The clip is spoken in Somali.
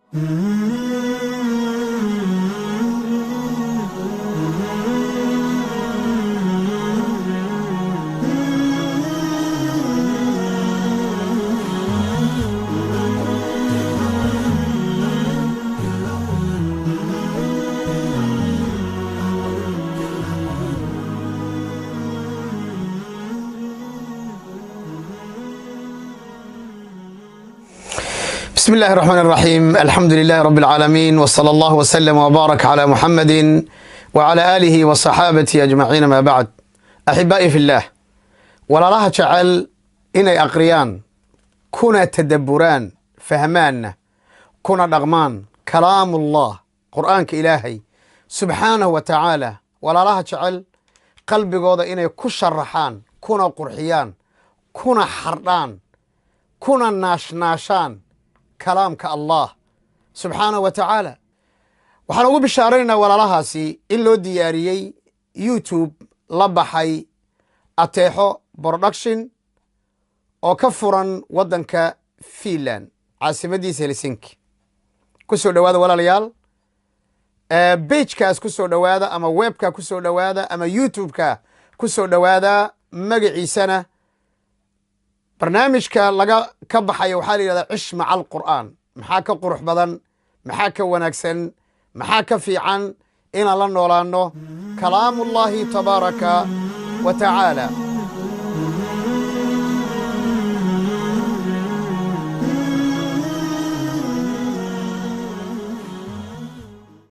بسم الله الرحمن الرحيم. الحمد لله رب العالمين، وصلى الله وسلم وبارك على محمد وعلى آله وصحابته أجمعين. ما بعد، أحبائي في الله، ولا لها جعل إني أقريان كنا تدبران فهمان كنا نغمان كلام الله قرآنك إلهي سبحانه وتعالى، ولا لها جعل قلبي قوضة إني كشرحان كنا قرحيان كنا حردان كنا ناشان كلامك الله سبحانه وتعالى. waxaan ugu bishaaraynaa walaalahaasi in loo diyaariyey YouTube la baxay Ateexo Production oo ka furan wadanka Finland caasimadiisa Helsinki. ku soo dhawaada walaalayaal, page-kaas ku soo dhawaada ama webka ku soo dhawaada ama YouTube-ka ku soo dhawaada. magaciisana barnaamijka laga ka baxay waxaa la yiraahdaa cish maca alqur'aan. maxaa ka qurux badan, maxaa ka wanaagsan, maxaa ka fiican inaan la noolaano kalaamullaahi tabaaraka wa tacaala.